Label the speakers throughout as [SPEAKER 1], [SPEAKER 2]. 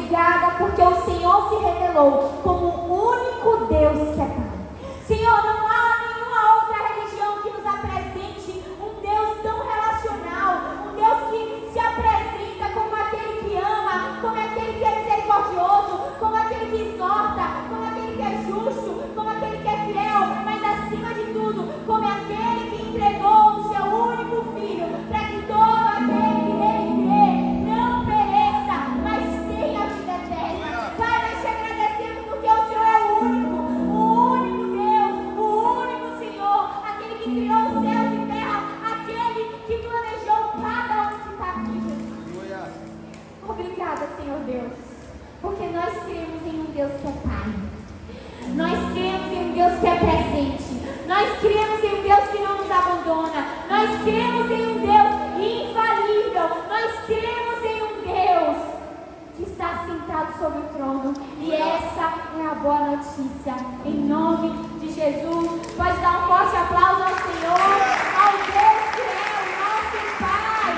[SPEAKER 1] Obrigada porque o Senhor se revelou como o único Deus que é Pai. Senhor, não há nenhuma outra religião que nos apresente um Deus tão relacional, um Deus que se apresenta como aquele que ama, como aquele que é misericordioso, como aquele que exorta, como aquele que é justo, como aquele que é fiel, mas acima de tudo, como aquele que entregou o seu único Filho, para que todo aquele que nele crê não pereça, mas tenha a vida eterna. Pai, nós te agradecemos porque o Senhor é o único Deus, o único Senhor, aquele que criou os céus e terra, aquele que planejou cada um que está aqui, Jesus. Obrigada, Senhor Deus, porque nós cremos em um Deus que é Pai. Nós cremos em um Deus que é presente. Nós cremos em um Deus que não nos abandona. Nós cremos em um Deus infalível. Nós cremos em um Deus que está sentado sobre o trono. E essa é a boa notícia. Em nome de Jesus. Pode dar um forte aplauso ao Senhor, ao Deus que é o nosso Pai.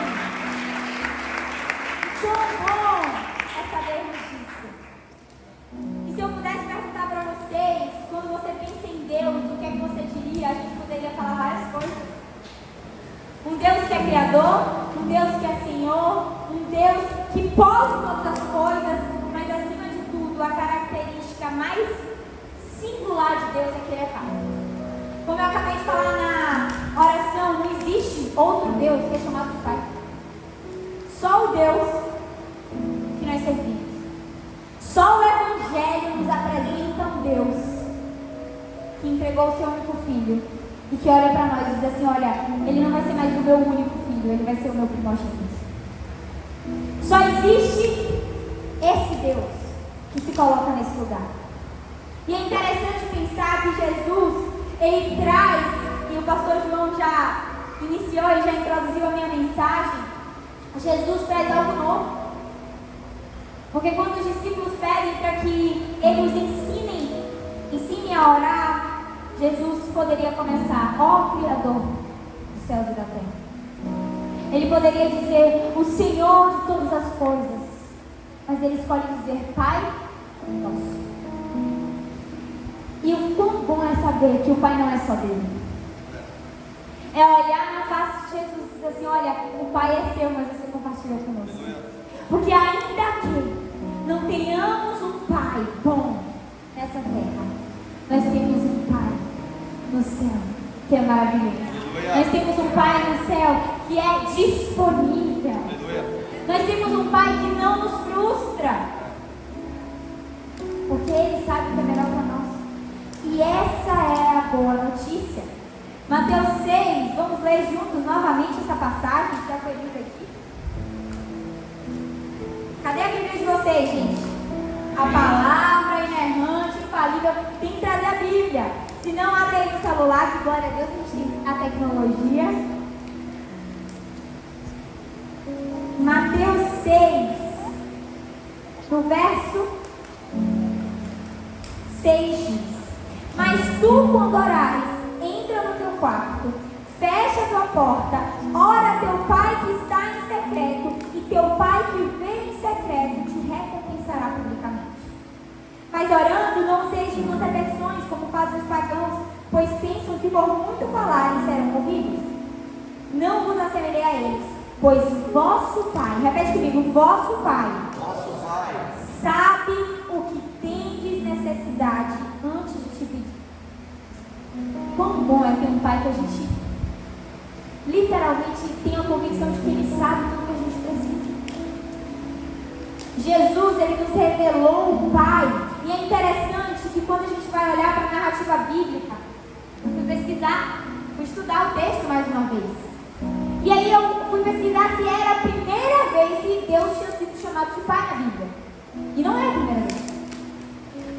[SPEAKER 1] Quão bom é sabermos disso. E se eu pudesse perguntar para vocês, quando você pensa em Deus, o que é que você diria? A gente poderia falar várias coisas. Um Deus que é Criador, um Deus que é Senhor, um Deus que pode todas as coisas, mas acima de tudo, a característica mais singular de Deus é que Ele é Pai. Como eu acabei de falar na oração, não existe outro Deus que é chamado de Pai. Só o Deus que nós servimos. Só o Evangelho nos apresenta um Deus que entregou o seu único Filho e que olha para nós e diz assim: olha, Ele não vai ser mais o meu único Filho, Ele vai ser o meu primogênito. Só existe esse Deus que se coloca nesse lugar. E é interessante pensar que Jesus, Ele traz, e o pastor João já iniciou e já introduziu a minha mensagem, Jesus traz algo novo. Porque quando os discípulos pedem para que Ele os ensinem a orar, Jesus poderia começar: ó Criador dos céus e da terra. Ele poderia dizer: o Senhor de todas as coisas. Mas Ele escolhe dizer: Pai nosso. E o quão bom é saber que o Pai não é só dele. É olhar na face de Jesus e dizer assim: olha, o Pai é seu, mas você compartilhou conosco. Porque ainda que não tenhamos um Pai bom nessa terra, nós temos um Pai no céu que é maravilhoso. Nós temos um Pai no céu que é disponível. Nós temos um Pai que não nos frustra, porque Ele sabe o que é melhor para nós. E essa é a boa notícia. Mateus 6, vamos ler juntos novamente essa passagem que já foi lida aqui. Cadê a Bíblia de vocês, gente? A palavra inerrante, infalível, tem que trazer a Bíblia. Se não, abre aí no celular, que glória a Deus, a gente tem a tecnologia. Mateus 6, no verso 6 diz: mas tu, quando orares, entra no teu quarto, fecha a tua porta, ora a teu Pai que está em secreto, e teu Pai que vê em secreto te recompensará publicamente. Mas orando, não useis de muitas repetições, como fazem os pagãos, pois pensam que por muito falarem serão ouvidos. Não vos assemelhei a eles, pois vosso Pai, repete comigo, vosso Pai, sabe o que tendes necessidade antes de te pedir. Quão bom é ter um Pai que a gente literalmente tem a convicção de que Ele sabe tudo que a gente precisa. Jesus, Ele nos revelou o Pai. E é interessante que quando a gente vai olhar para a narrativa bíblica, eu fui pesquisar, fui estudar o texto mais uma vez. E aí eu fui pesquisar se era a primeira vez que Deus tinha sido chamado de Pai na Bíblia. E não é a primeira vez.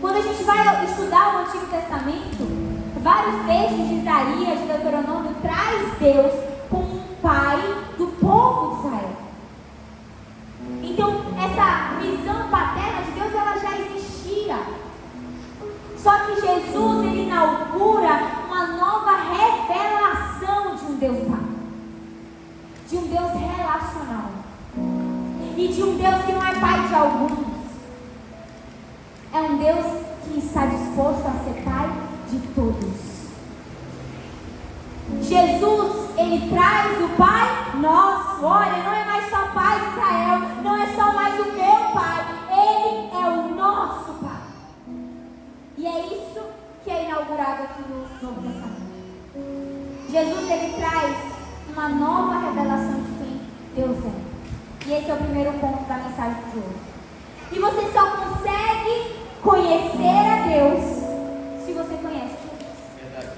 [SPEAKER 1] Quando a gente vai estudar o Antigo Testamento, vários textos de Isaías, de Deuteronômio, traz Deus como um Pai do povo de Israel. Então, essa visão paterna de Deus, ela já existia. Só que Jesus, Ele inaugura uma nova revelação de um Deus Pai. De um Deus relacional. E de um Deus que não é Pai de alguns, Deus que está disposto a ser Pai de todos. Jesus, Ele traz o Pai nosso. Olha, não é mais só Pai de Israel, não é só mais o meu Pai, Ele é o nosso Pai. E é isso que é inaugurado aqui no Novo Testamento. Jesus, Ele traz uma nova revelação de quem Deus é. E esse é o primeiro ponto da mensagem de hoje. E você só consegue conhecer a Deus se você conhece Jesus. Verdade.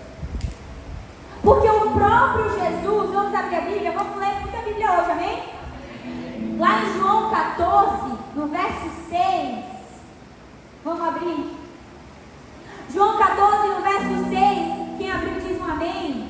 [SPEAKER 1] Porque o próprio Jesus, vamos abrir a Bíblia, vamos ler muita Bíblia hoje, amém? Lá em João 14, no verso 6, vamos abrir? João 14, no verso 6, quem abriu diz um amém?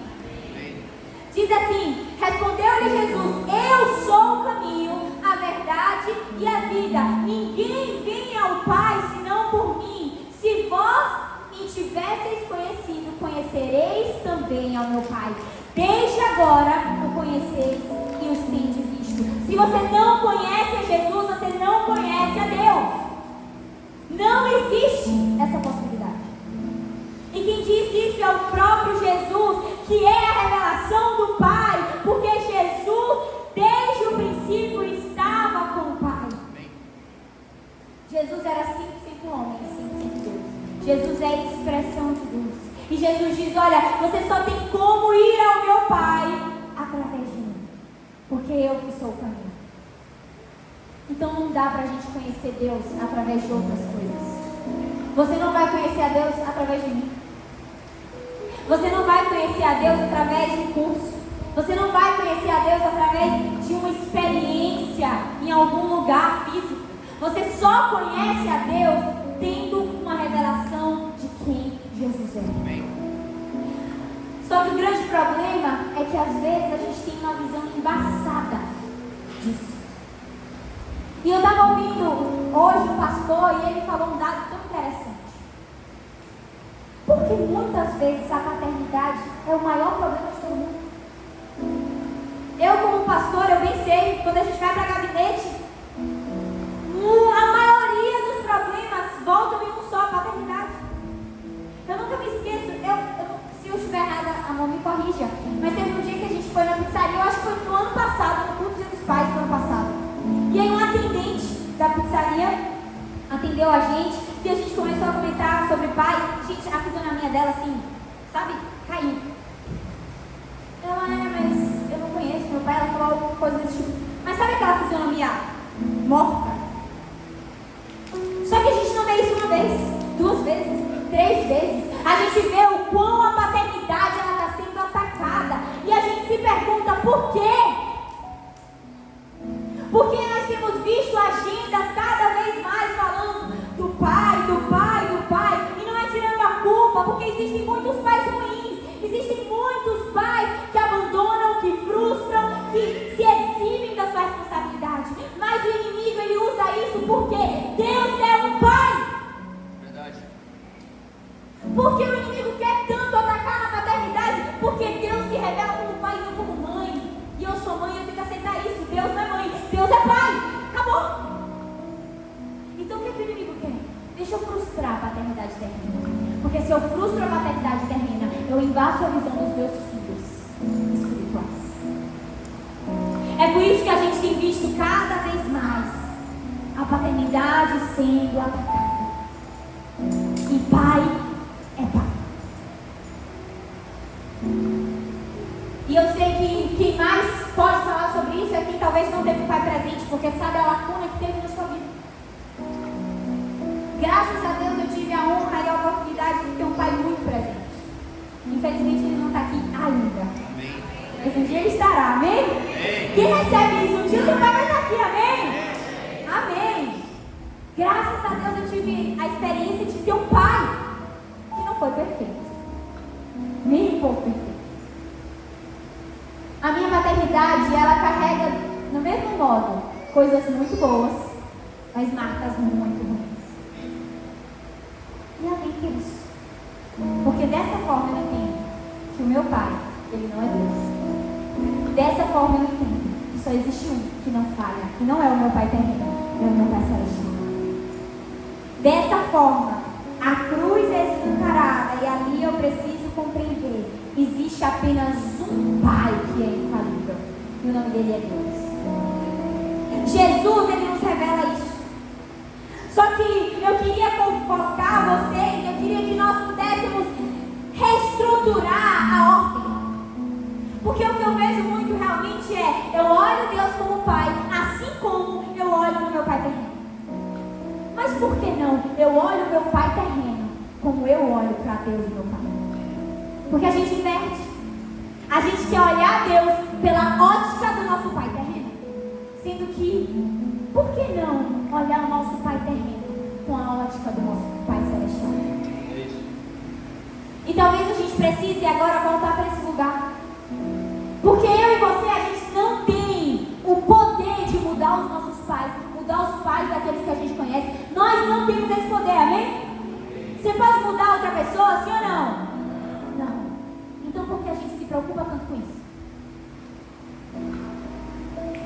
[SPEAKER 1] Diz assim: respondeu-lhe Jesus: eu sou o caminho, a verdade e a vida. Ninguém vem ao Pai senão por mim. Se vós me tivesseis conhecido, conhecereis também ao meu Pai. Desde agora o conheceis e os tendes visto. Se você não conhece a Jesus, você não conhece a Deus. Não existe essa possibilidade. E quem diz isso é o próprio Jesus, que é a revelação do Pai, porque Jesus, desde o princípio, estava com o Pai. Jesus era 100% homem e 100% Deus. Jesus é a expressão de Deus. E Jesus diz: olha, você só tem como ir ao meu Pai através de mim, porque eu que sou o caminho. Então não dá pra gente conhecer Deus através de outras coisas. Você não vai conhecer a Deus através de mim. Você não vai conhecer a Deus através de um curso. Você não vai conhecer a Deus através de uma experiência em algum lugar físico. Você só conhece a Deus tendo uma revelação de quem Jesus é. Só que o grande problema é que às vezes a gente tem uma visão embaçada disso. E eu estava ouvindo hoje um pastor e ele falou um dado tão interessante. Porque muitas vezes a paternidade é o maior problema de todo mundo. Eu, como pastor, eu bem sei, quando a gente vai para gabinete, a maioria dos problemas voltam em um só: a paternidade. Eu nunca me esqueço, se eu estiver errada, amor, me corrija, mas teve um dia que a gente foi na pizzaria, eu acho que foi no ano passado, no culto dos pais do ano passado. E aí um atendente da pizzaria atendeu a gente e a gente começou a comentar sobre pai. Gente, a fisionomia dela assim, sabe, caiu. Ela, mas eu não conheço meu pai. Ela falou alguma coisa desse tipo. Mas sabe aquela fisionomia morta? Só que a gente não vê isso uma vez, 2 vezes, 3 vezes. A gente vê o quão a paternidade ela está sendo atacada. E a gente se pergunta por quê? Porque nós temos visto agendas cada vez mais falando do pai, do pai, do pai. E não é tirando a culpa, porque existem muitos pais ruins. Existem muitos pais que abandonam, que frustram, que se eximem da sua responsabilidade. Mas o inimigo, ele usa isso porque Deus é um pai. Verdade. Porque o inimigo quer tanto atacar na paternidade, porque Deus se revela como pai e não como mãe. E eu sou mãe e eu tenho que aceitar isso. Deus não é mãe, Deus é pai. Acabou. Então o que o inimigo quer? Deixa eu frustrar a paternidade terrena. Porque se eu frustro a paternidade terrena, eu embaço a visão dos meus filhos espirituais. É por isso que a gente tem visto cada vez mais a paternidade sendo atacada. E pai é pai. E eu sei que quem mais pode falar sobre isso é quem talvez não teve o pai presente, porque sabe a lacuna que teve na sua vida. Graças a Deus eu tive a honra e a oportunidade de ter um pai muito presente. Infelizmente ele não está aqui ainda. Amém. Mas um dia ele estará, amém? Amém. Quem recebe isso? Um dia o seu pai vai estar aqui, amém? Amém. Graças a Deus eu tive a experiência de ter um pai que não foi perfeito. Nem um pouco perfeito. A minha maternidade, ela carrega, no mesmo modo, coisas muito boas, mas marcas muito ruins. E amém por isso. Porque dessa forma eu entendo que o meu pai, ele não é Deus. Dessa forma eu entendo que só existe um que não falha, que não é o meu pai terreno, é o meu pai celestial. Dessa forma A cruz é escancarada e ali eu preciso compreender. Existe apenas um Pai que é infalível. E o nome dele é Deus. Jesus, ele nos revela isso. Só que eu queria convocar vocês, eu queria que nós pudéssemos reestruturar a ordem. Porque o que eu vejo muito realmente é, eu olho Deus como Pai, assim como eu olho no meu Pai terreno. Mas por que não? Eu olho o meu Pai terreno como eu olho para Deus e meu Pai. Porque a gente inverte. A gente quer olhar Deus pela ótica do nosso Pai terreno. Sendo que, por que não olhar o nosso Pai terreno com a ótica do nosso Pai celestial? E talvez a gente precise agora voltar para esse lugar. Porque eu e você, a gente não tem o poder de mudar os nossos pais, mudar os pais daqueles que a gente conhece. Nós não temos esse poder, amém? Você pode mudar outra pessoa, sim ou não? Não. Então por que a gente se preocupa tanto com isso?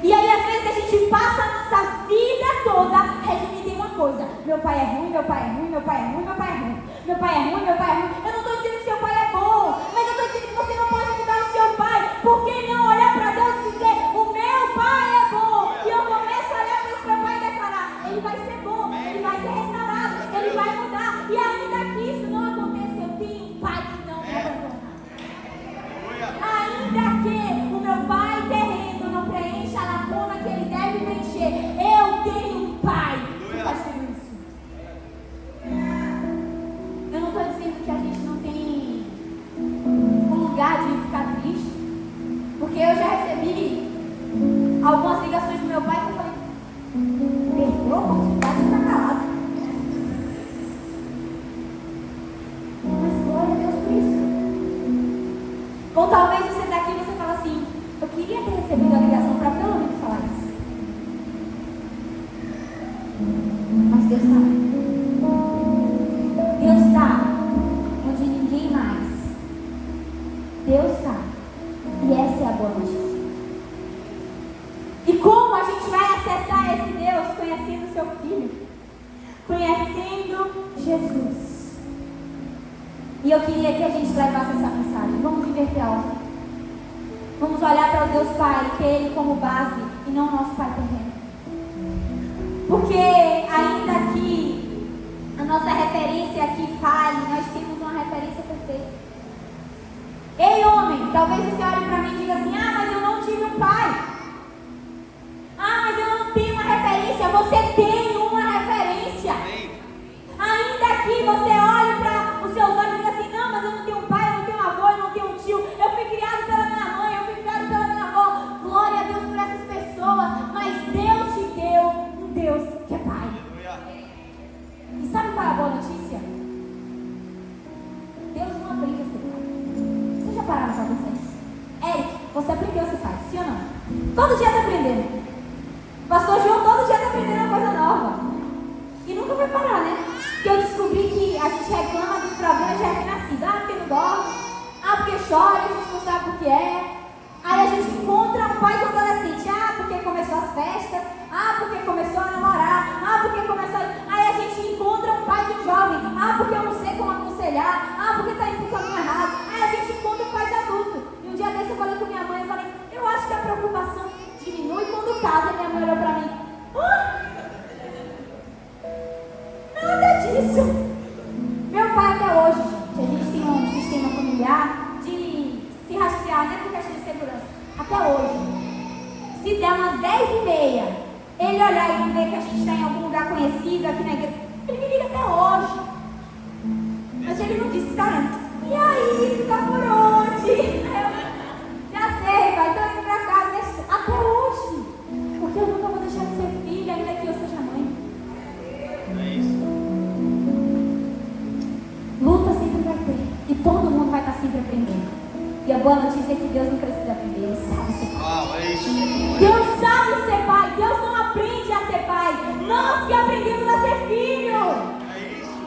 [SPEAKER 1] E aí às vezes a gente passa a nossa vida toda resumindo em uma coisa: meu pai é ruim, meu pai é ruim, meu pai é ruim, meu pai é ruim, meu pai é ruim, meu pai é ruim. Eu não estou dizendo que seu pai é bom, mas eu estou dizendo que você não pode mudar o seu pai. Por que não olhar para Deus e dizer: o meu pai é bom? E eu começo a olhar para esse meu pai e declarar: ele vai ser bom, ele vai ser restaurado, ele vai mudar. E ainda que isso não aconteça, eu tenho um pai que não me abandona. Ainda que o meu pai terreno não preencha a lacuna que ele deve preencher, eu tenho um pai que faz tudo isso. Eu não estou dizendo que a gente não tem um lugar de ficar triste, porque eu já recebi algumas ligações do meu pai que eu falei: perdeu a oportunidade de ficar calado. Mas glória a Deus por isso. Ou talvez você está aqui e você fala assim: eu queria ter recebido a ligação para pelo menos falar isso. Mas Deus está. Deus está onde ninguém mais. Deus está. E essa é a boa notícia. E como a gente vai acessar esse Deus? Conhecendo o seu Filho. Conhecendo Jesus. E eu queria que a gente levasse essa mensagem. Vamos inverter a ordem. Vamos olhar para o Deus Pai, ter Ele como base e não o nosso Pai terreno. Porque ainda que a nossa referência aqui falhe, nós temos uma referência perfeita. Ei, homem, talvez você olhe para mim e diga assim: ah, mas eu não tive um pai. Ah, mas eu não tenho uma referência. Você tem uma referência. Ainda que você olhe para os seus olhos e diga assim: não, mas eu não tenho um pai, eu não tenho um avô, eu não tenho um tio. Eu fui criado pela minha mãe, eu fui criado pela minha avó. Glória a Deus por essas pessoas. Mas Deus te deu um Deus que é pai. E sabe qual é a boa notícia? Deus não aprende a ser pai. Vocês já pararam para pensar isso? Eric, você aprendeu a ser pai, sim ou não? Todo dia está aprendendo. Pastor João todo dia está aprendendo uma coisa nova. E nunca vai parar, né? Porque eu descobri que a gente reclama dos problemas de recém-nascido. Ah, porque não dorme. Ah, porque chora, a gente não sabe o que é. Aí a gente encontra um pai de um adolescente. Ah, porque começou as festas. Ah, porque começou a namorar. Ah, porque começou... Aí a gente encontra um pai de um jovem. Ah, porque eu não sei como aconselhar. Ah, porque está indo para o caminho errado. Aí a gente encontra um pai de adulto. E um dia desse eu falei com minha mãe, eu falei: eu acho que a preocupação diminui quando casa. Minha mãe olhou para mim: nada disso. Meu pai até hoje, gente, a gente tem um sistema familiar de se rastrear, né, por questão de segurança. Até hoje, se der umas 10h30, ele olhar e ver que a gente está em algum lugar conhecido aqui na igreja, ele me liga até hoje. Mas ele não disse que está olhando: e aí, tu tá por onde? Já sei, pai, tô indo pra casa. Até hoje. Porque eu nunca vou deixar de ser filha, ainda que eu seja mãe. Luta sempre vai ter. E todo mundo vai estar sempre aprendendo. E a boa notícia é que Deus não precisa aprender. Ele sabe ser pai. Deus sabe ser pai. Deus não aprende a ser pai. Nós que aprendemos a ser filho.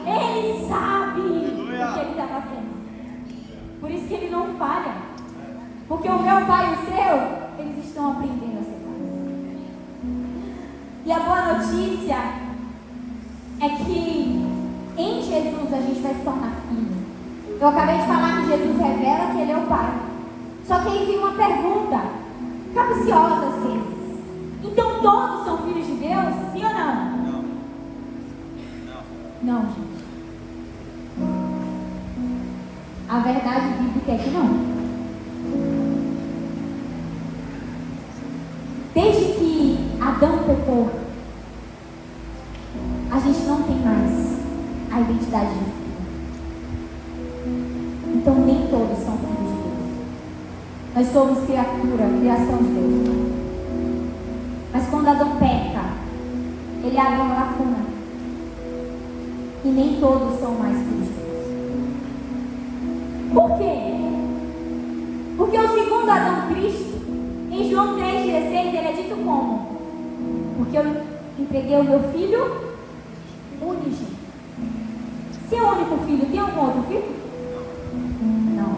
[SPEAKER 1] Ele sabe o que ele está fazendo. Por isso que ele não falha. Porque o meu pai e o seu, eles estão aprendendo a ser pais. E a boa notícia é que em Jesus a gente gente vai se tornar filho. Eu acabei de falar que Jesus revela que Ele é o Pai. Só que aí vem uma pergunta, capciosa às vezes. Então todos são filhos de Deus? Sim ou não? Não, gente. A verdade bíblica é que não. Desde que Adão pecou, a gente não tem mais a identidade de filho. Então nem todos são filhos de Deus. Nós somos criação de Deus. Mas quando Adão peca, ele abre uma lacuna. E nem todos são mais filhos de Deus. Por quê? Porque o segundo Adão, Cristo, em João 3,16, ele é dito como? Porque eu entreguei o meu filho unigênito. Se é o único filho, tem algum outro filho? Não.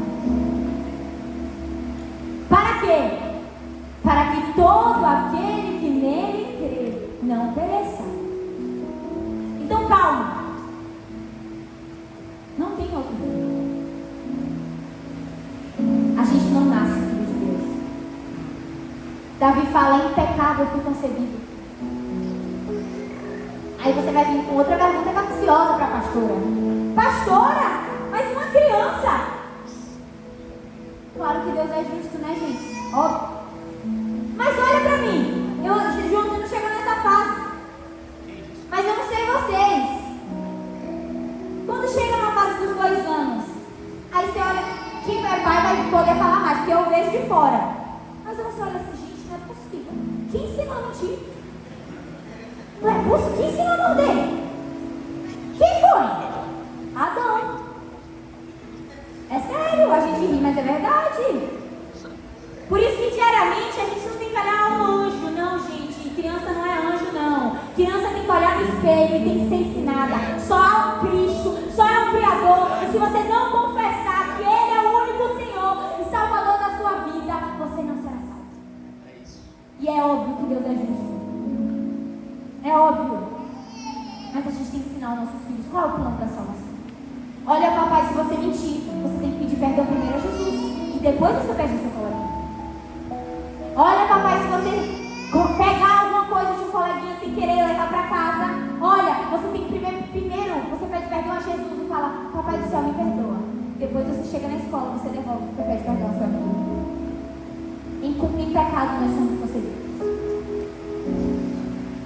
[SPEAKER 1] Para quê? Para que todo aquele que nele crê não pereça. Então calma. Não tem outro filho. A gente não nasce filho de Deus. Davi fala, em pecado eu fui concebido. Aí você vai vir com outra pergunta capciosa para a pastora. Pastora, mas uma criança. Claro que Deus é justo, né, gente? Óbvio. Mas olha para mim. João não chegou nessa fase. Mas eu não sei vocês. Quando chega na fase dos 2 anos, aí você olha, quem é pai vai poder falar mais, porque eu vejo de fora. Mas você olha assim, gente, não é possível. Quem ensinou a mentir? Não é possível. Quem ensinou a morder? Quem foi? Adão. É sério, a gente ri, mas é verdade. Por isso que diariamente a gente não tem que olhar um anjo, não, gente. Criança não é anjo, não. Criança tem que olhar no espelho e tem que ser ensinada. Só há um Cristo, só há um Criador. E se você não confessar que Ele é o único Senhor e Salvador da sua vida, você não será salvo. E é óbvio que Deus é justo. É óbvio. Mas a gente tem que ensinar aos nossos filhos qual é o plano da salvação. Olha, papai, se você mentir, você tem que pedir perdão primeiro a Jesus. E depois você pede o seu coleguinha. Olha, papai, se você pegar alguma coisa de um coleguinha sem querer e levar para casa, olha, você tem que primeiro você pede perdão a Jesus e fala, papai do céu, me perdoa. Depois você chega na escola, você devolve, você pede perdão ao seu amigo. Em pecado nós somos concebidos.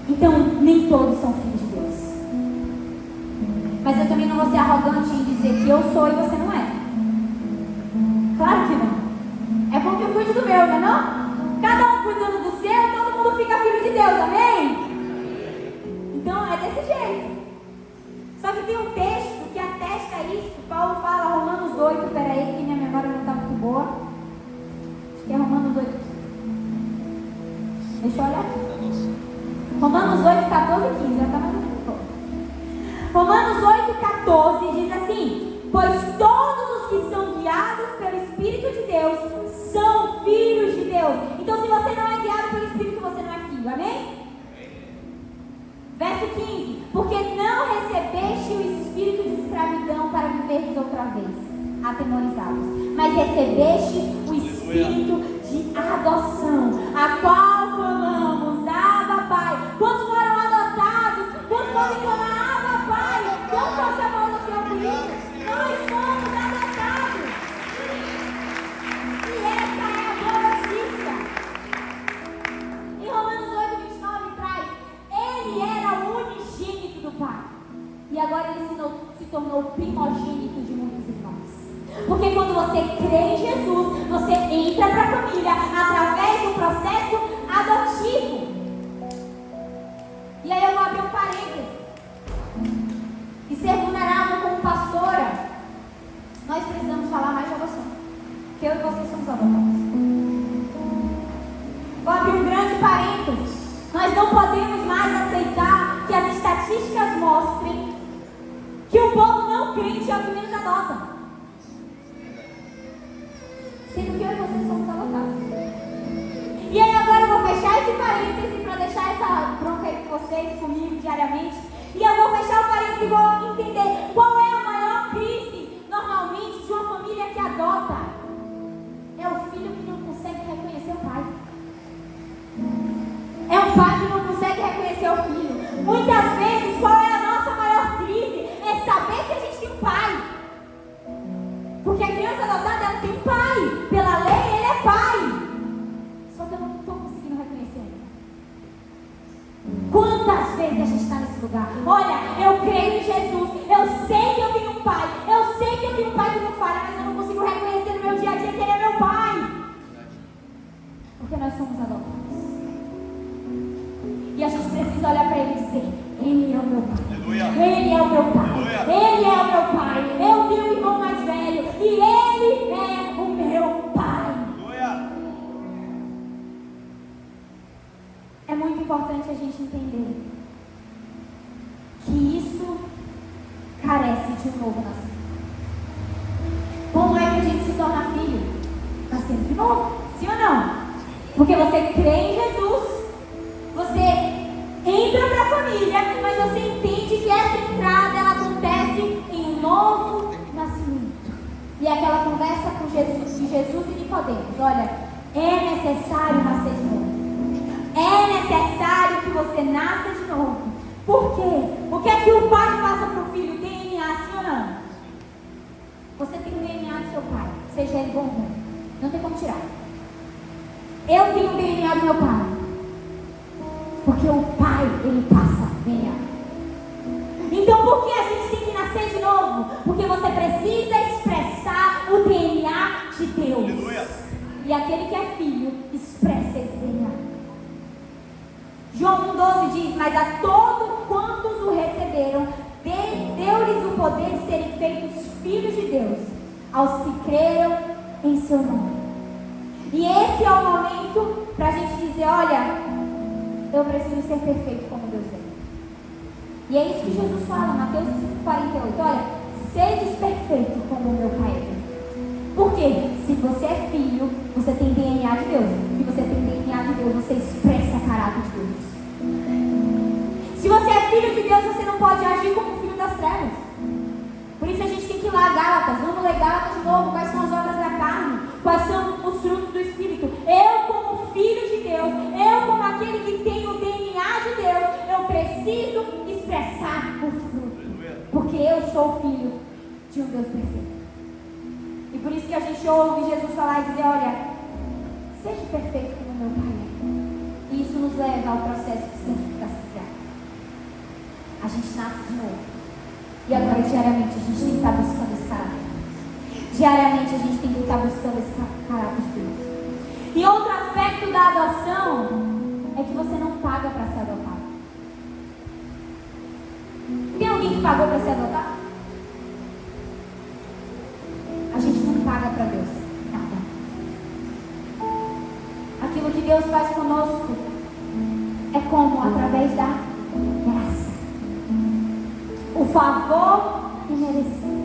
[SPEAKER 1] Então, nem todos são filhos de Deus. Mas eu também não vou ser arrogante em dizer que eu sou e você não é. Claro que não. É bom que eu cuide do meu, não é não? Cada um cuidando do seu, todo mundo fica filho de Deus, amém? Então é desse jeito. Só que tem um texto que atesta isso. Paulo fala, Romanos 8, peraí, que minha memória não está muito boa. Acho que é Romanos 8. Deixa eu olhar aqui. Romanos 8, 14 e 15, já está mais ou menos bom. Romanos 8, 14 diz assim, pois todos os que são guiados pelo Espírito de Deus são filhos de Deus. Então se você não é guiado pelo Espírito, você não é filho, amém? Verso 15, porque não recebeste o espírito de escravidão para viverdes outra vez, atemorizados, mas recebeste o espírito de adoção, a qual clamamos, Abba Pai. Quantos foram adotados? Quantos podem clamar, Abba Pai? Não pode amar no Senhor por isso. Nós fomos adotados. E essa é a boa notícia. Em Romanos 8, 29 traz, ele era o unigênito do Pai. E agora ele se tornou o primogênito de muitos irmãos. Porque quando você crê em Jesus, você entra para a família através do processo adotivo. E aí eu vou abrir um parênteses. E ser vulnerável como pastora, nós precisamos falar mais de adoção. Que eu e você somos adotados. Vou abrir um grande parênteses. Nós não podemos mais aceitar que as estatísticas mostrem que o povo não crente é o que menos adota. Sendo que eu e você somos adotados. E aí agora eu vou fechar esse parênteses para deixar essa bronca aí com vocês, comigo diariamente. E eu vou fechar o parênteses e vou entender qual é a maior Ele é o meu pai. Ele é o meu pai. Eu tenho um irmão mais velho e ele é o meu pai. É muito importante a gente entender que isso carece de um novo nascimento. Como é que a gente se torna filho? Nascendo de novo, sim ou não? Porque você crê em Jesus, você entra para a família, mas você entende que essa entrada ela acontece em um novo nascimento. E aquela conversa com Jesus, de Jesus e Nicodemos: olha, é necessário nascer de novo. É necessário que você nasça de novo. Por quê? O que é que o pai passa para o filho? DNA, sim ou não? Você tem o DNA do seu pai, seja ele bom ou ruim. Não tem como tirar. Eu tenho o DNA do meu pai. Porque o pai, ele passa DNA. Então por que a gente tem que nascer de novo? Porque você precisa expressar o DNA de Deus. E aquele que é filho, expressa esse DNA. João 1,12 diz: mas a todos quantos o receberam, deu-lhes o poder de serem feitos filhos de Deus, aos que creram em seu nome. E esse é o momento para a gente dizer: olha, eu preciso ser perfeito como Deus é. E é isso que Jesus fala, Mateus 5,48. Olha, sedes perfeito como o meu Pai é perfeito. Por quê? Se você é filho, você tem DNA de Deus. Se você tem DNA de Deus, você expressa caráter de Deus. Se você é filho de Deus, você não pode agir como filho das trevas. Por isso a gente tem que ir lá, Gálatas. Vamos ler Gálatas de novo. Quais são as obras da carne? Quais são os frutos do Espírito? Eu, como filho de Deus, eu, como aquele que tem o DNA de Deus, eu preciso expressar o fruto. Porque eu sou filho de um Deus perfeito. E por isso que a gente ouve Jesus falar e dizer: olha, seja perfeito como meu Pai é. E isso nos leva ao processo de santificação. A gente nasce de novo. E agora, diariamente, a gente tem que estar buscando esse caráter. Diariamente, a gente tem que estar buscando esse caráter de Deus. E outro aspecto da adoção é que você não paga para ser adotado. Tem alguém que pagou para ser adotado? A gente não paga para Deus nada. Aquilo que Deus faz conosco é como? Através da graça. O favor imerecido.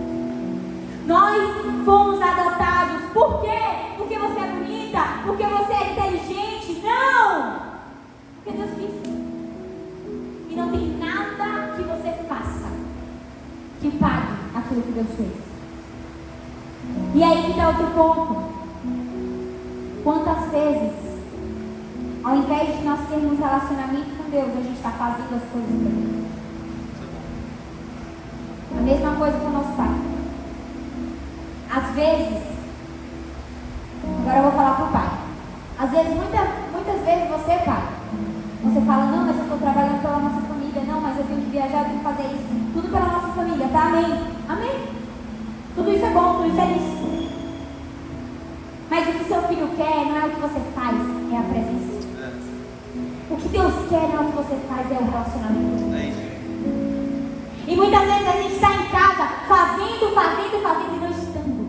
[SPEAKER 1] Nós fomos adotados. Por quê? Porque você é bonita? Porque você é inteligente? Não! Porque Deus quis. E não tem nada que você faça que pague aquilo que Deus fez. E aí que está outro ponto. Quantas vezes, ao invés de nós termos relacionamento com Deus, a gente está fazendo as coisas para Deus? A mesma coisa com o nosso pai. Às vezes, agora eu vou falar para o pai. Às vezes, muitas vezes você, pai, você fala: não, mas eu estou trabalhando pela nossa família. Não, mas eu tenho que viajar, eu tenho que fazer isso. Tudo pela nossa família, tá? Amém? Amém? Tudo isso é bom, tudo isso é isso. Mas o que seu filho quer não é o que você faz, é a presença. O que Deus quer não é o que você faz, é o relacionamento. E muitas vezes a gente está em casa fazendo e não estando.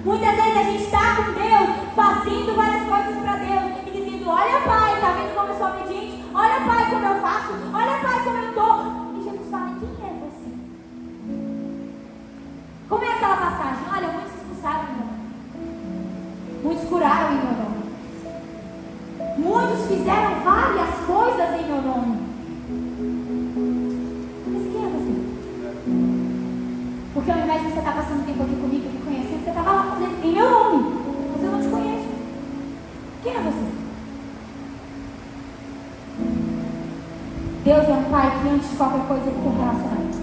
[SPEAKER 1] Muitas vezes a gente está com Deus fazendo várias coisas para Deus e dizendo: olha, pai, está vendo como eu sou obediente? Olha, pai, como eu faço? Olha, pai, como eu estou. E Jesus fala: quem é você? Como é aquela passagem? Olha, muitos expulsaram em meu nome. Muitos curaram em meu nome. Muitos fizeram várias coisas em meu nome. Porque ao invés de você estar passando tempo aqui comigo, me conhecendo, você estava lá fazendo em meu nome. Mas eu não te conheço. Quem é você? Deus é um pai que antes de qualquer coisa ele quer relacionamento.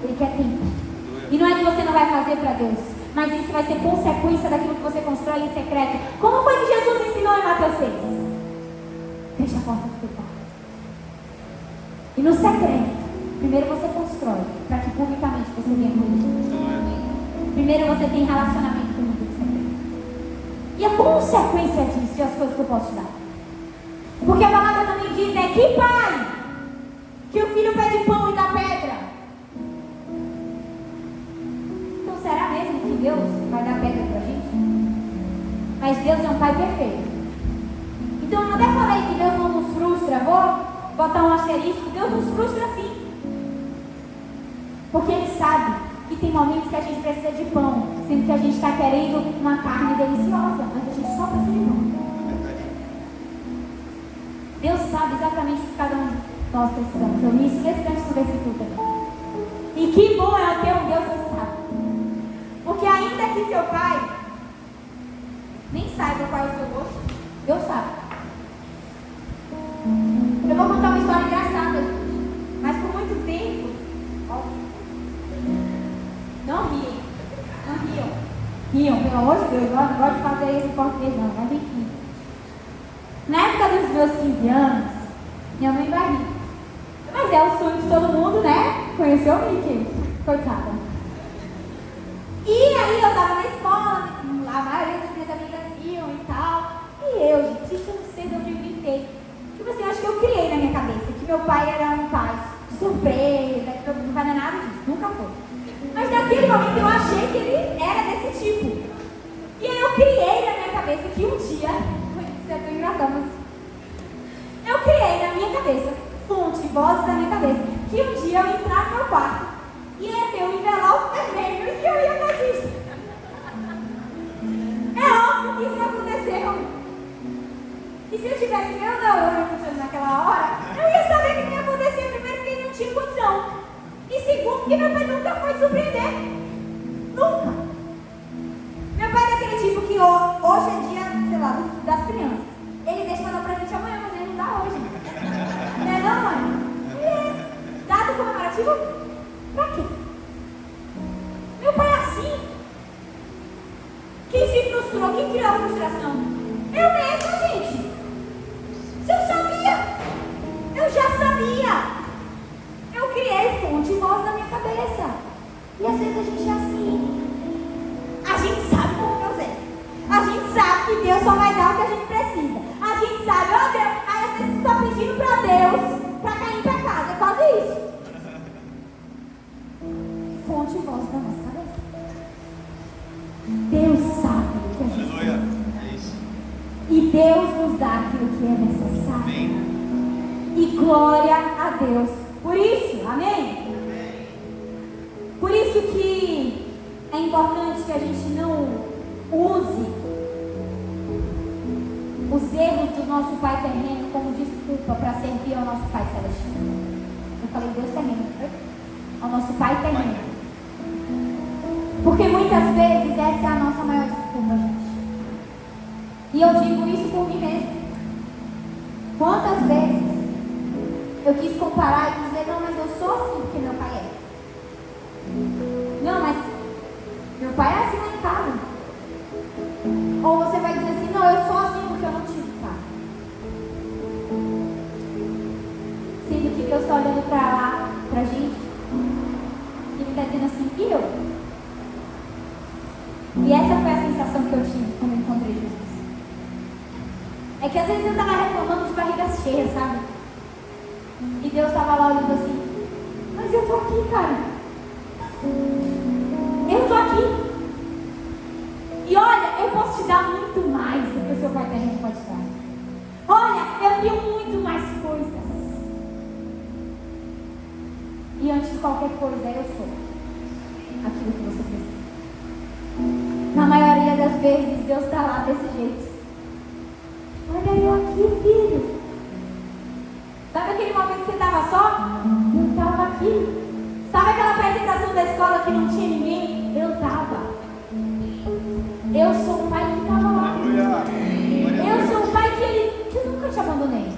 [SPEAKER 1] Ele quer tempo. E não é que você não vai fazer para Deus, mas isso vai ser consequência daquilo que você constrói em secreto. Como foi que Jesus ensinou em Mateus 6? Fecha a porta do teu quarto. E no secreto, primeiro você constrói, para que publicamente você venha comigo. Primeiro você tem relacionamento comigo no secreto. E a consequência disso e as coisas que eu posso te dar. Porque a palavra também diz: é que pai, que o filho pede pão e dá pedra. Deus vai dar pedra pra gente. Mas Deus é um Pai perfeito. Então eu até falei que Deus não nos frustra. Vou botar um asterisco. Deus nos frustra sim. Porque Ele sabe que tem momentos que a gente precisa de pão, sendo que a gente está querendo uma carne deliciosa, mas a gente só precisa de pão. Deus sabe exatamente o que cada um de nós precisamos. Eu me esqueço desse versículo também. E que bom é ter um Deus que sabe. Porque ainda que seu pai nem saiba qual é o seu gosto, Deus sabe. Eu vou contar uma história engraçada, mas por muito tempo, não riam. Riam, pelo amor de Deus, eu não gosto de fazer isso em português não, mas enfim. Na época dos meus 15 anos, minha mãe vai rir. Mas é o sonho de todo mundo, né? Conheceu o Mickey, coitada. E aí eu tava na escola, a maioria das minhas amigas iam e tal. E eu, gente, eu não sei de onde eu inventei. Tipo assim, eu acho que eu criei na minha cabeça que meu pai era um pai de surpresa, que meu pai não é nada disso, nunca foi. Mas naquele momento eu achei que ele era desse tipo. E aí eu criei na minha cabeça que um dia, isso é tão engraçado, mas eu criei na minha cabeça, vozes na minha cabeça, que um dia eu ia entrar no meu quarto e ia ter um envelope vermelho e que eu ia dar disso. É óbvio que isso aconteceu. E se eu tivesse meu neurônio funcionando naquela hora, eu ia saber que não ia acontecer. Primeiro, porque ele não tinha condição. E segundo, porque meu pai nunca foi te surpreender. Nunca. Meu pai é daquele tipo que hoje é dia, sei lá, das crianças. Ele deixa para dar presente amanhã, mas ele não dá hoje. Não é não, mãe? Dado comemorativo? Pra quê? Meu pai é assim. Quem se frustrou? Quem criou a frustração? Eu mesma, gente. Se eu sabia, eu já sabia. Eu criei fonte e voz na minha cabeça. E às vezes a gente é assim. A gente sabe como Deus é. A gente sabe que Deus só vai dar o que a gente precisa. A gente sabe, ó Deus, aí às vezes tu está pedindo pra Deus pra cair em pecado. É quase isso. Fonte e voz da nossa cabeça. Deus sabe o que a gente precisa. E Deus nos dá aquilo que é necessário. Amém. E glória a Deus por isso. Amém? Por isso que é importante que a gente não use os erros do nosso Pai terreno como desculpa para servir ao nosso Pai celestial. Eu falei Deus terreno, foi? Ao nosso Pai terreno. Porque muitas vezes essa é a nossa maior desculpa, gente. E eu digo isso por mim mesma. Quantas vezes eu quis comparar e dizer, não, mas eu sou assim porque meu pai é. Não, mas meu pai é assim lá em casa. Ou você vai dizer assim, não, eu sou assim porque eu não tive pai. Sendo que Deus está olhando para lá, para a gente, e Ele está dizendo assim, e eu? E essa foi a sensação que eu tive quando eu encontrei Jesus. É que às vezes eu estava reclamando de barriga cheia, sabe? E Deus estava lá olhando assim, mas eu estou aqui, cara. Eu estou aqui. E olha, eu posso te dar muito mais do que o seu Pai terreno pode te dar. Olha, eu tenho muito mais coisas. E antes de qualquer coisa, eu sou aquilo que você precisa. Na maioria das vezes, Deus está lá desse jeito. Olha eu aqui, filho. Sabe aquele momento que você estava só? Eu estava aqui. Sabe aquela apresentação da escola que não tinha ninguém? Eu estava. Eu sou o pai que estava lá. Eu sou o pai que eu nunca te abandonei.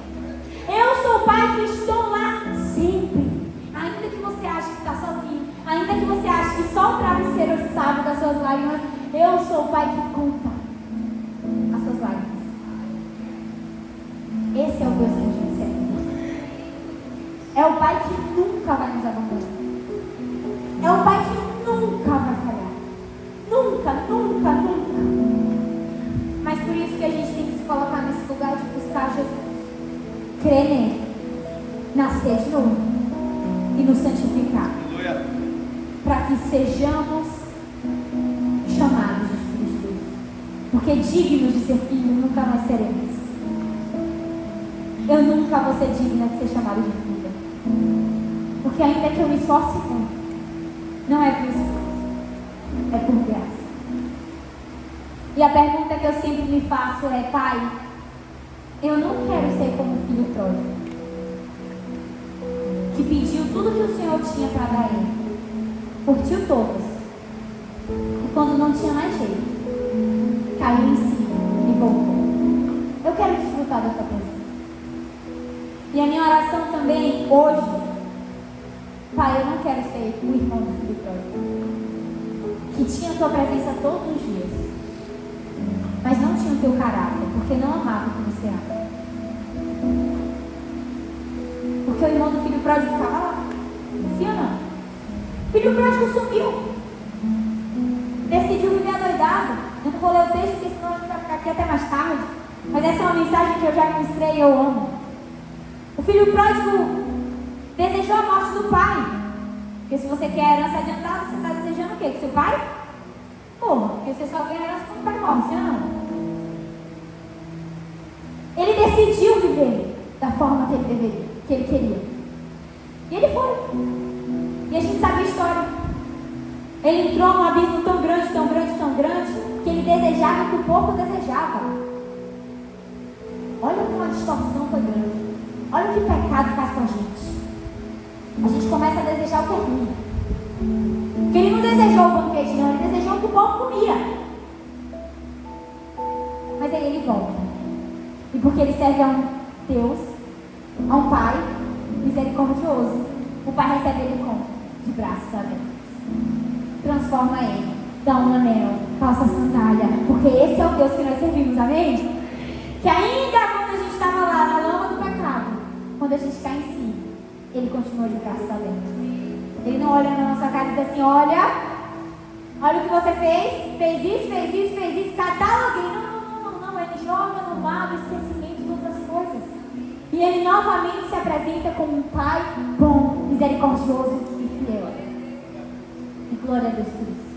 [SPEAKER 1] Eu sou o pai que estou lá sempre. Ainda que você ache que está sozinho, ainda que você ache que só o travesseiro sabe das suas lágrimas, eu sou o pai que conta as suas lágrimas. Esse é o Deus que a gente serve. É o pai que nunca vai nos abandonar. É o pai que nunca vai falhar. Nunca, nunca, nunca. Mas por isso que a gente tem que se colocar nesse lugar de buscar Jesus. Crer nele. Nascer de novo. E nos santificar. Para que sejamos Porque dignos de ser filho nunca mais seremos. Eu nunca vou ser digna de ser chamada de filha. Porque ainda que eu me esforce muito, não é por esforço, é por graça. E a pergunta que eu sempre me faço é: Pai, eu não quero ser como o filho pródigo, que pediu tudo que o Senhor tinha para dar a ele, curtiu todas, e quando não tinha mais jeito, caiu em si e voltou. Eu quero desfrutar da tua presença. E a minha oração também hoje: Pai, eu não quero ser o irmão do filho pródigo, que tinha a tua presença todos os dias, mas não tinha o teu caráter, porque não amava o que você ama. Porque o irmão do filho pródigo estava lá. Sim ou não? O filho pródigo sumiu. Decidiu viver adoidado. Eu não vou ler o texto, porque senão a gente vai ficar aqui até mais tarde. Mas essa é uma mensagem que eu já ministrei e eu amo. O filho pródigo desejou a morte do pai. Porque se você quer herança adiantada, você está desejando o quê? Que seu pai morra. Porque você só ganha herança quando o pai morre, sim ou não? Ele decidiu viver da forma que ele deveria, que ele queria. E ele foi. E a gente sabe a história. Ele entrou num abismo tão grande, tão grande, tão grande, que ele desejava o que o porco desejava. Olha como a distorção foi grande. Olha o que o pecado faz com a gente. A gente começa a desejar o que é ruim. Porque ele não desejou o banquete, não. Ele desejou o que o porco comia. Mas aí ele volta. E porque ele serve a um Deus, a um Pai misericordioso, o Pai recebe ele como? De braços abertos. Transforma ele, dá um anel, calça sandália, porque esse é o Deus que nós servimos, amém? Que ainda quando a gente estava lá na lama do pecado, quando a gente cai em si, ele continua de braços abertos. Ele não olha na nossa cara e diz assim: olha o que você fez isso, cataloguei. Não, ele joga no mar do esquecimento todas as coisas. E ele novamente se apresenta como um Pai bom, misericordioso e fiel. E glória a Deus por isso.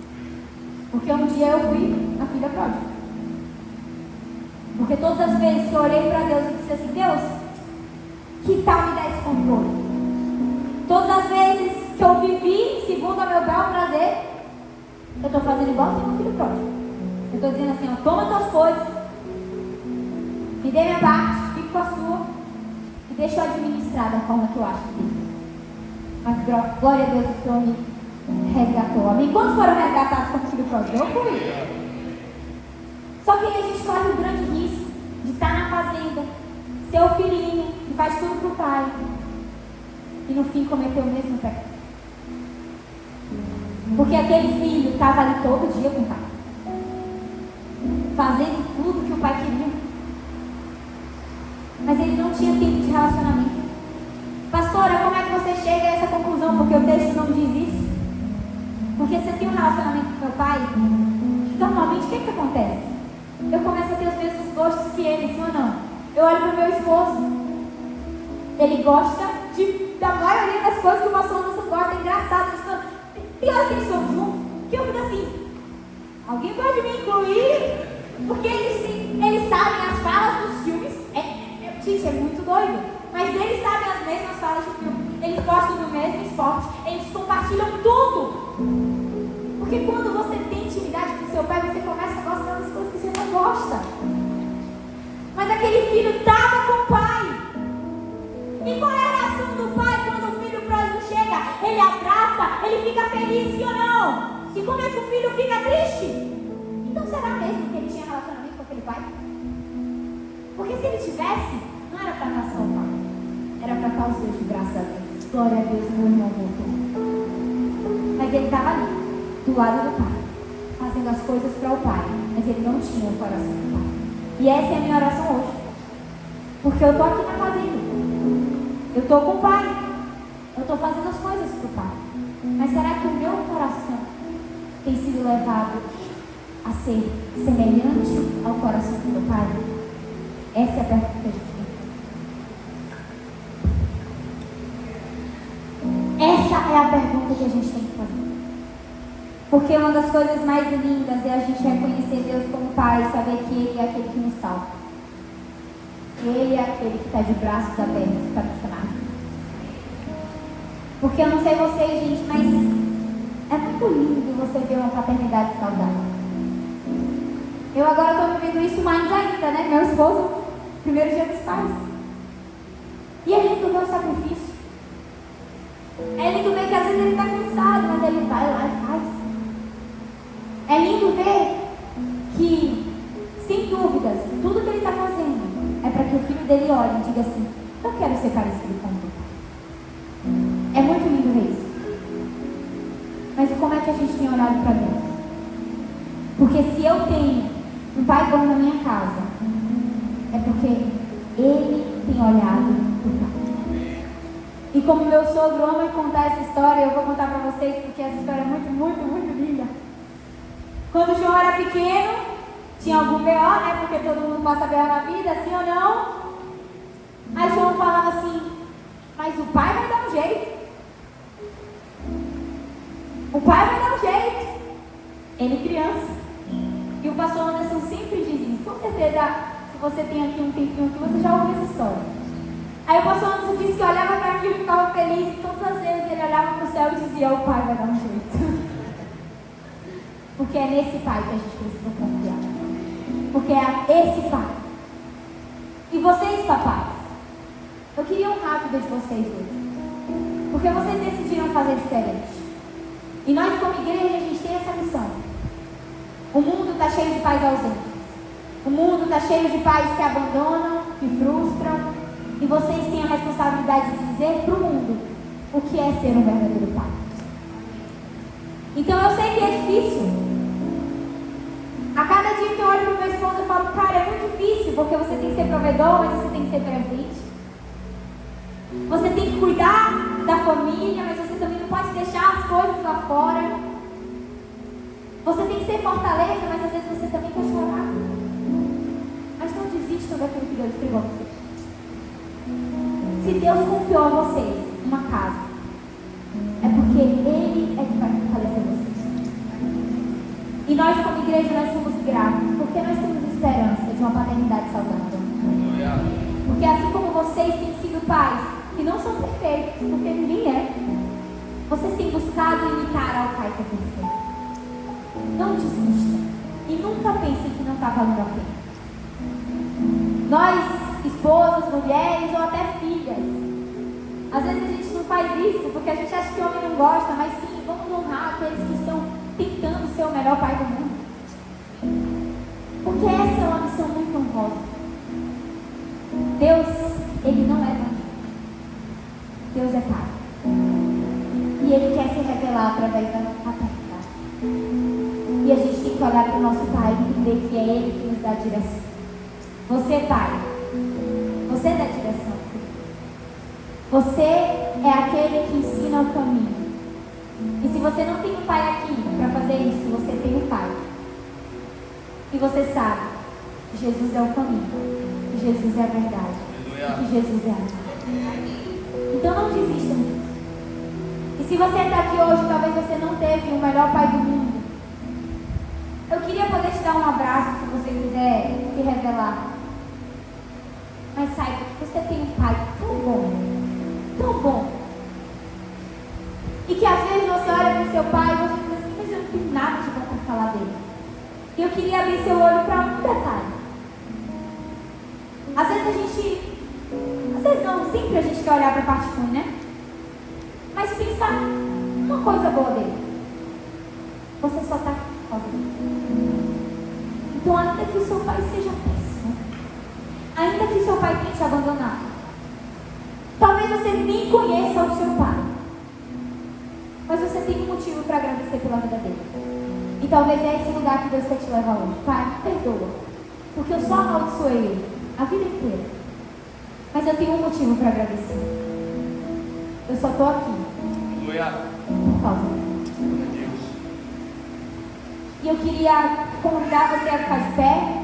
[SPEAKER 1] Porque um dia eu fui a filha pródiga. Porque todas as vezes que eu olhei para Deus e disse assim: Deus, que tal me dar esse controle? Todas as vezes que eu vivi segundo o meu bel prazer, eu estou fazendo igualzinho ao filho pródigo. Eu estou dizendo assim: ó, toma tuas coisas, me dê minha parte, fique com a sua, e deixa eu administrar da forma que eu acho que tem. Mas glória a Deus, o Senhor me resgatou. Amém? Quantos foram resgatados como filho pródigo? Eu fui. Só que aí a gente corre o grande risco de estar na fazenda, ser o filhinho que faz tudo pro pai, e no fim cometer o mesmo pecado. Porque aquele filho estava ali todo dia com o pai, fazendo tudo que o pai queria, mas ele não tinha tempo de relacionamento. Pastora, como é que você chega a essa conclusão? Porque o texto não diz isso. Porque se eu tenho um relacionamento com meu pai, normalmente o que acontece? Eu começo a ter os mesmos gostos que ele, sim ou não? Eu olho para o meu esposo, ele gosta da maioria das coisas que o pastor Anderson gosta. É engraçado. Tem horas que eles estão juntos, que eu fico assim: alguém pode me incluir? Porque eles sabem as falas dos filmes. Gente, é muito doido. Mas eles sabem as mesmas falas do filme. Eles gostam do mesmo esporte. Eles compartilham tudo. Porque quando você tem intimidade com seu pai, você começa a gostar das coisas que você não gosta. Mas aquele filho estava com o pai. E qual é a reação do pai quando o filho pródigo chega? Ele abraça, ele fica feliz, sim ou não? E como é que o filho fica triste? Então será mesmo que ele tinha relacionamento com aquele pai? Porque se ele tivesse, não era para estar só o pai, era para estar os dois de braços abertos. Glória a Deus, meu irmão voltou. Mas ele estava ali, do lado do pai, fazendo as coisas para o pai, mas ele não tinha o coração do pai. E essa é a minha oração hoje. Porque eu estou aqui na fazenda, eu estou com o pai, eu estou fazendo as coisas para o pai. Mas será que o meu coração tem sido levado a ser semelhante ao coração do meu pai? Essa é a pergunta que a gente tem. Essa é a pergunta que a gente tem que fazer. Porque uma das coisas mais lindas é a gente reconhecer Deus como Pai e saber que Ele é aquele que nos salva. Ele é aquele que está de braços abertos para nos chamar. Porque eu não sei vocês, gente, mas é muito lindo você ver uma paternidade saudável. Eu agora estou vivendo isso mais ainda, né? Meu esposo, primeiro dia dos pais. E é lindo ver o sacrifício. É lindo ver que às vezes ele está cansado, mas ele vai lá e faz. É lindo ver que, sem dúvidas, tudo que ele está fazendo é para que o filho dele olhe e diga assim: eu quero ser parecido com ele. É muito lindo ver isso. Mas e como é que a gente tem olhado para Deus? Porque se eu tenho um pai bom na minha casa, é porque ele tem olhado para o pai. E como meu sogro ama contar essa história, eu vou contar para vocês, porque essa história é muito, muito, muito linda. Quando o João era pequeno, tinha algum B.O., né? Porque todo mundo passa B.O. na vida, sim ou não? Aí João falava assim: mas o pai vai dar um jeito. O pai vai dar um jeito. Ele criança. E o pastor Anderson sempre diz isso. Com certeza, se você tem aqui um tempinho aqui, você já ouviu essa história. Aí o pastor Anderson disse que olhava para aquilo e ficava feliz. E todas as vezes ele olhava para o céu e dizia: o pai vai dar um jeito. Porque é nesse pai que a gente precisa confiar. Porque é esse pai. E vocês, papais, eu queria honrar a vida de vocês hoje. Porque vocês decidiram fazer diferente. E nós, como igreja, a gente tem essa missão. O mundo está cheio de pais ausentes. O mundo está cheio de pais que abandonam, que frustram. E vocês têm a responsabilidade de dizer para o mundo o que é ser um verdadeiro pai. Então eu sei que é difícil. A cada dia que eu olho para o meu esposo, eu falo: cara, é muito difícil, porque você tem que ser provedor, mas você tem que ser presente. Você tem que cuidar da família, mas você também não pode deixar as coisas lá fora. Você tem que ser fortaleza, mas às vezes você também quer chorar. Mas não desistam daquilo que Deus entregou a vocês. Se Deus confiou a vocês uma casa, é porque Ele é que vai fortalecer vocês. E nós, como igreja, nós somos gratos, porque nós temos esperança de uma paternidade saudável. Porque assim como vocês têm sido pais, que não são perfeitos, porque ninguém é, vocês têm buscado imitar ao pai que é perfeito. Não desistam. E nunca pensem que não está valendo a pena. Nós, esposas, mulheres ou até filhas, às vezes a gente não faz isso porque a gente acha que o homem não gosta, mas sim, vamos honrar aqueles que estão tentando ser o melhor pai do mundo. Porque essa é uma missão muito honrosa. Deus, Ele não é bandido. Deus é pai. E Ele quer se revelar através da paternidade. E a gente tem que olhar para o nosso pai e entender que é Ele que nos dá a direção. Você, pai, você dá a direção. Você é aquele que ensina o caminho. E se você não tem um pai aqui para fazer isso, você tem um pai. E você sabe que Jesus é o caminho, que Jesus é a verdade, e que Jesus é a vida. Então não desistam disso. E se você está aqui hoje, talvez você não teve o melhor pai do mundo. Eu queria poder te dar um abraço, se você quiser se revelar. Mas saiba que você tem um pai tão bom, tão bom. E que às vezes você olha para o seu pai e você diz assim: mas eu não tenho nada de bom para falar dele. E eu queria abrir seu olho para um detalhe. Às vezes a gente, às vezes não, sempre a gente quer olhar para a parte ruim, né? Mas pensa uma coisa boa dele. Você só está aqui por causa dele. Então, ainda que o seu pai seja péssimo, ainda que o seu pai tenha te abandonado, talvez você nem conheça o seu pai, mas você tem um motivo para agradecer pela vida dele. E talvez é esse lugar que Deus quer te levar hoje. Pai, perdoa, porque eu só amaldiçoei ele a vida inteira, mas eu tenho um motivo para agradecer. Eu só estou aqui por causa dele. E eu queria convidar você a ficar de pé.